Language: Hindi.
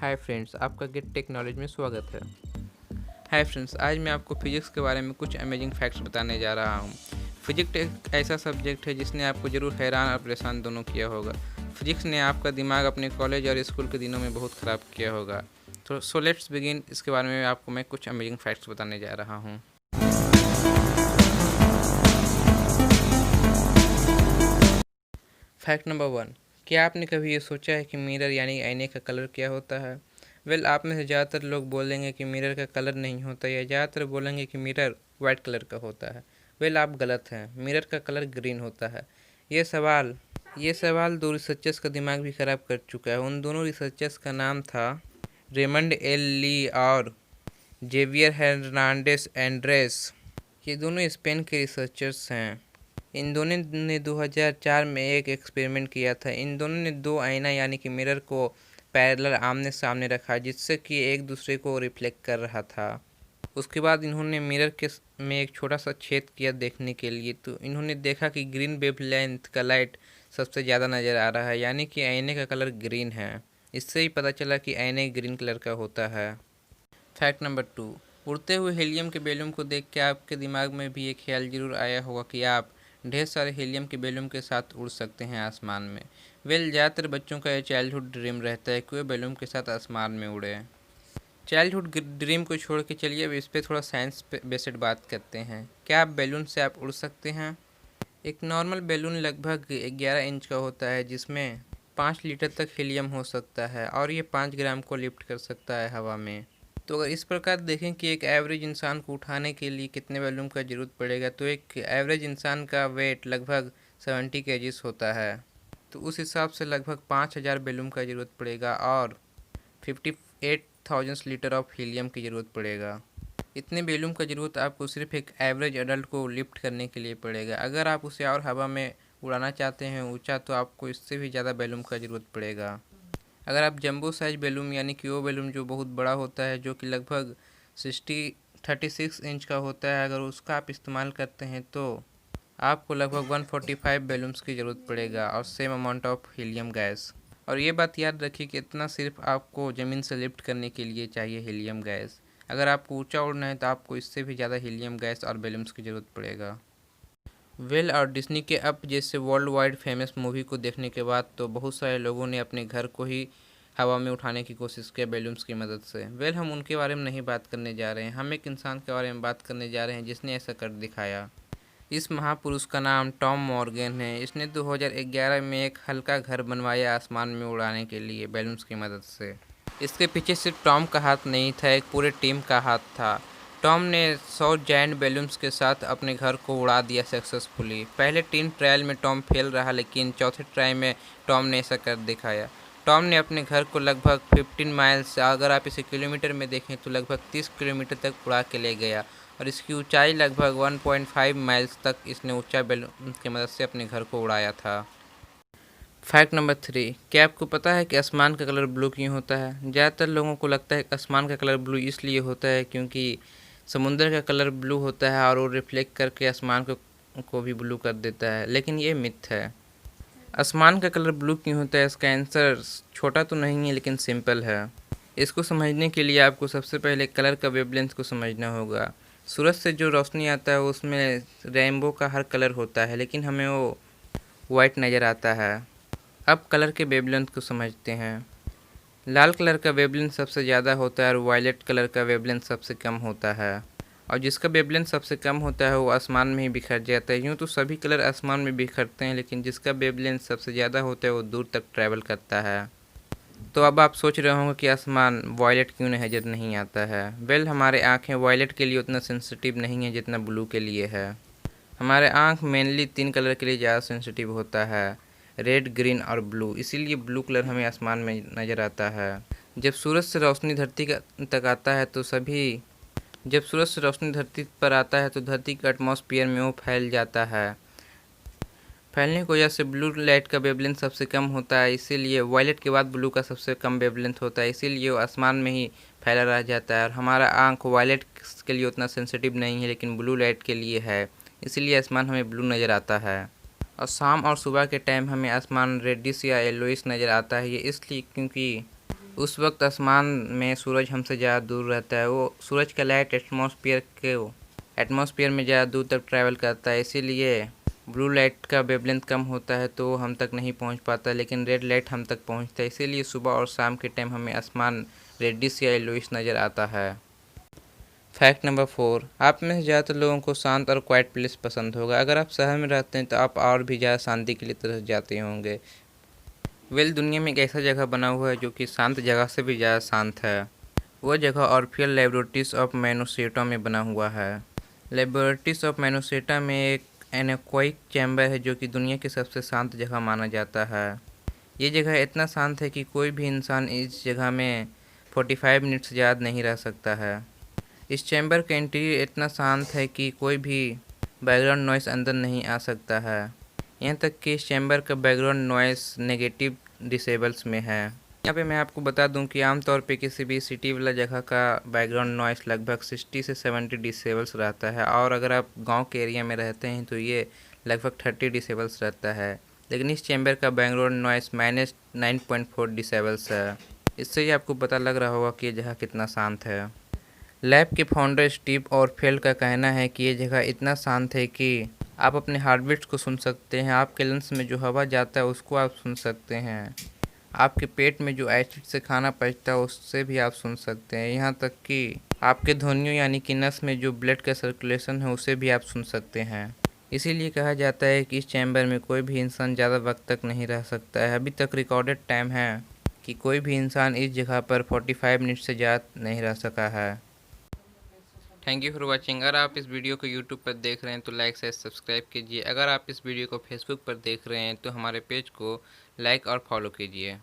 हाय फ्रेंड्स, आपका गेट टेक्नोलॉजी में स्वागत है। हाय फ्रेंड्स, आज मैं आपको फिजिक्स के बारे में कुछ अमेजिंग फैक्ट्स बताने जा रहा हूँ। फिजिक्स एक ऐसा सब्जेक्ट है जिसने आपको ज़रूर हैरान और परेशान दोनों किया होगा। फिजिक्स ने आपका दिमाग अपने कॉलेज और स्कूल के दिनों में बहुत ख़राब किया होगा। तो सो लेट्स बिगिन। इसके बारे में आपको मैं कुछ अमेजिंग फैक्ट्स बताने जा रहा हूँ। फैक्ट नंबर 1, क्या आपने कभी ये सोचा है कि मिरर यानी आईने का कलर क्या होता है? वेल, आप में से ज़्यादातर लोग बोलेंगे कि मिरर का कलर नहीं होता, या ज़्यादातर बोलेंगे कि मिरर वाइट कलर का होता है। वेल, आप गलत हैं। मिरर का कलर ग्रीन होता है। ये सवाल ये सवाल दो रिसर्चर्स का दिमाग भी ख़राब कर चुका है। उन दोनों रिसर्चर्स का नाम था रेमंड एल ली और जेवियर हर्नांडेस एंड्रेस। ये दोनों स्पेन के रिसर्चर्स हैं। इन दोनों ने 2004 में एक एक्सपेरिमेंट किया था। इन दोनों ने दो आईना यानी कि मिरर को पैरेलल आमने सामने रखा, जिससे कि एक दूसरे को रिफ्लेक्ट कर रहा था। उसके बाद इन्होंने मिरर के में एक छोटा सा छेद किया देखने के लिए। तो इन्होंने देखा कि ग्रीन वेवलेंथ का लाइट सबसे ज़्यादा नज़र आ रहा है, यानी कि आईने का कलर ग्रीन है। इससे ही पता चला कि आईने ग्रीन कलर का होता है। फैक्ट नंबर 2, उड़ते हुए हीलियम के बैलून को देख के आपके दिमाग में भी एक ख्याल जरूर आया होगा कि आप ढेर सारे हीलियम के बैलून के साथ उड़ सकते हैं आसमान में। वेल, ज़्यादातर बच्चों का यह चाइल्डहुड ड्रीम रहता है कि वे बैलून के साथ आसमान में उड़े। चाइल्डहुड ड्रीम को छोड़ के चलिए अब इस पर थोड़ा साइंस बेस्ड बात करते हैं। क्या आप बैलून से आप उड़ सकते हैं? एक नॉर्मल बैलून लगभग 11 इंच का होता है, जिसमें 5 लीटर तक हीलियम हो सकता है और ये 5 ग्राम को लिफ्ट कर सकता है हवा में। तो अगर इस प्रकार देखें कि एक एवरेज इंसान को उठाने के लिए कितने वॉल्यूम का ज़रूरत पड़ेगा, तो एक एवरेज इंसान का वेट लगभग 70 केजीस होता है। तो उस हिसाब से लगभग 5000 वॉल्यूम का ज़रूरत पड़ेगा और 58,000 लीटर ऑफ हीलियम की ज़रूरत पड़ेगा। इतने वॉल्यूम का ज़रूरत आपको सिर्फ एक एवरेज अडल्ट को लिफ्ट करने के लिए पड़ेगा। अगर आप उसे और हवा में उड़ाना चाहते हैं ऊंचा, तो आपको इससे भी ज़्यादा वॉल्यूम का ज़रूरत पड़ेगा। अगर आप जंबो साइज बैलून यानी कि वो बैलून जो बहुत बड़ा होता है, जो कि लगभग 36 इंच का होता है, अगर उसका आप इस्तेमाल करते हैं तो आपको लगभग 145 बैलून्स की ज़रूरत पड़ेगा और same amount of helium gas. और ये बात याद रखिए कि इतना सिर्फ आपको ज़मीन से लिफ्ट करने के लिए चाहिए हीलियम गैस। अगर आपको ऊंचा उड़ना है तो आपको इससे भी ज़्यादा हीलियम गैस और बैलून्स की ज़रूरत पड़ेगा। वेल, और डिज्नी के अप जैसे वर्ल्ड वाइड फेमस मूवी को देखने के बाद तो बहुत सारे लोगों ने अपने घर को ही हवा में उठाने की कोशिश किया बैलून्स की मदद से। वेल, हम उनके बारे में नहीं बात करने जा रहे हैं। हम एक इंसान के बारे में बात करने जा रहे हैं जिसने ऐसा कर दिखाया। इस महापुरुष का नाम टॉम मॉर्गन है। इसने 2011 में एक हल्का घर बनवाया आसमान में उड़ाने के लिए बैलून्स की मदद से। इसके पीछे सिर्फ टॉम का हाथ नहीं था, एक पूरे टीम का हाथ था। टॉम ने 100 जायंट बैलून्स के साथ अपने घर को उड़ा दिया सक्सेसफुली। पहले 3 ट्रायल में टॉम फेल रहा, लेकिन चौथे ट्रायल में टॉम ने ऐसा कर दिखाया। टॉम ने अपने घर को लगभग 15 माइल्स, अगर आप इसे किलोमीटर में देखें तो लगभग 30 किलोमीटर तक उड़ा के ले गया, और इसकी ऊंचाई लगभग 1.5 माइल्स तक इसने ऊंचा बैलून की मदद से अपने घर को उड़ाया था। फैक्ट नंबर 3, क्या आपको पता है कि आसमान का कलर ब्लू क्यों होता है? ज़्यादातर लोगों को लगता है कि आसमान का कलर ब्लू इसलिए होता है क्योंकि समुद्र का कलर ब्लू होता है और वो रिफ्लेक्ट करके आसमान को भी ब्लू कर देता है, लेकिन ये मिथ है। आसमान का कलर ब्लू क्यों होता है, इसका आंसर छोटा तो नहीं है लेकिन सिंपल है। इसको समझने के लिए आपको सबसे पहले कलर का वेवलेंथ को समझना होगा। सूरज से जो रोशनी आता है उसमें रेनबो का हर कलर होता है, लेकिन हमें वो वाइट नज़र आता है। अब कलर के वेवलेंथ को समझते हैं। लाल कलर का वेवलेंथ सबसे ज़्यादा होता है और वायलेट कलर का वेवलेंथ सबसे कम होता है। और जिसका वेवलेंथ सबसे कम होता है वो आसमान में ही बिखर जाता है। यूँ तो सभी कलर आसमान में बिखरते हैं, लेकिन जिसका वेवलेंथ सबसे ज़्यादा होता है वो दूर तक ट्रैवल करता है। तो अब आप सोच रहे होंगे कि आसमान वायलेट क्यों नज़र नहीं आता है। वेल, हमारे आँखें वायलेट के लिए उतना सेंसिटिव नहीं है जितना ब्लू के लिए है। हमारे आँख मेनली 3 कलर के लिए ज़्यादा सेंसिटिव होता है, रेड, ग्रीन और ब्लू। इसीलिए ब्लू कलर हमें आसमान में नज़र आता है। जब सूरज से रोशनी तक आता है तो जब सूरज से रोशनी धरती पर आता है तो धरती के एटमॉस्फेयर में वो फैल जाता है। फैलने की वजह से ब्लू लाइट का वेवलेंथ सबसे कम होता है, इसीलिए वायलेट के बाद ब्लू का सबसे कम वेवलेंथ होता है, इसीलिए वो आसमान में ही फैला रह जाता है। और हमारा आँख वायलेट के लिए उतना सेंसिटिव नहीं है, लेकिन ब्लू लाइट के लिए है, इसीलिए आसमान हमें ब्लू नज़र आता है। और शाम और सुबह के टाइम हमें आसमान रेडिश या येलोइश नज़र आता है। ये इसलिए क्योंकि उस वक्त आसमान में सूरज हमसे ज़्यादा दूर रहता है। वो सूरज का लाइट एटमॉस्फेयर में ज़्यादा दूर तक ट्रैवल करता है, इसीलिए ब्लू लाइट का वेवलेंथ कम होता है तो हम तक नहीं पहुंच पाता, लेकिन रेड लाइट हम तक पहुंचता है। इसीलिए सुबह और शाम के टाइम हमें आसमान रेडिश या येलोइश नज़र आता है। फैक्ट नंबर 4, आप में से ज़्यादातर लोगों को शांत और क्वाइट प्लेस पसंद होगा। अगर आप शहर में रहते हैं तो आप और भी ज़्यादा शांति के लिए तरफ जाते होंगे। दुनिया में एक ऐसा जगह बना हुआ है जो कि शांत जगह से भी ज़्यादा शांत है। वह जगह ऑर्फियल लेबोरेटरीज ऑफ मैनोसेटा में बना हुआ है। लेबोरेटरीज ऑफ मैनोसेटा में एक एनेक्वाइक चैम्बर है जो कि दुनिया की सबसे शांत जगह माना जाता है। ये जगह इतना शांत है कि कोई भी इंसान इस जगह में 45 मिनट से ज़्यादा नहीं रह सकता है। इस चैम्बर का इंटीरियर इतना शांत है कि कोई भी बैकग्राउंड नॉइस अंदर नहीं आ सकता है। यहाँ तक कि इस चैम्बर का बैकग्राउंड नॉइस नेगेटिव डिसेबल्स में है। यहाँ पे मैं आपको बता दूं कि आमतौर पे किसी भी सिटी वाला जगह का बैकग्राउंड नॉइस लगभग 60 से 70 डिसेबल्स रहता है, और अगर आप गांव के एरिया में रहते हैं तो ये लगभग 30 डिसेबल्स रहता है। लेकिन इस चैम्बर का बैकग्राउंड नॉइस -9.4 डिसेबल्स है। इससे ही आपको पता लग रहा होगा कि ये जगह कितना शांत है। लैब के फाउंडर स्टीव ऑरफेल्ड का कहना है कि ये जगह इतना शांत है कि आप अपने हार्टबीट्स को सुन सकते हैं, आपके लंग्स में जो हवा जाता है उसको आप सुन सकते हैं, आपके पेट में जो एसिड से खाना पचता है उससे भी आप सुन सकते हैं, यहाँ तक कि आपके ध्वनियों यानी कि नस में जो ब्लड का सर्कुलेशन है उसे भी आप सुन सकते हैं। इसीलिए कहा जाता है कि इस चैम्बर में कोई भी इंसान ज़्यादा वक्त तक नहीं रह सकता है। अभी तक रिकॉर्डेड टाइम है कि कोई भी इंसान इस जगह पर 45 मिनट से ज़्यादा नहीं रह सका है। Thank you for watching. अगर आप इस वीडियो को यूट्यूब पर देख रहे हैं तो लाइक से सब्सक्राइब कीजिए। अगर आप इस वीडियो को फेसबुक पर देख रहे हैं तो हमारे पेज को लाइक और फॉलो कीजिए।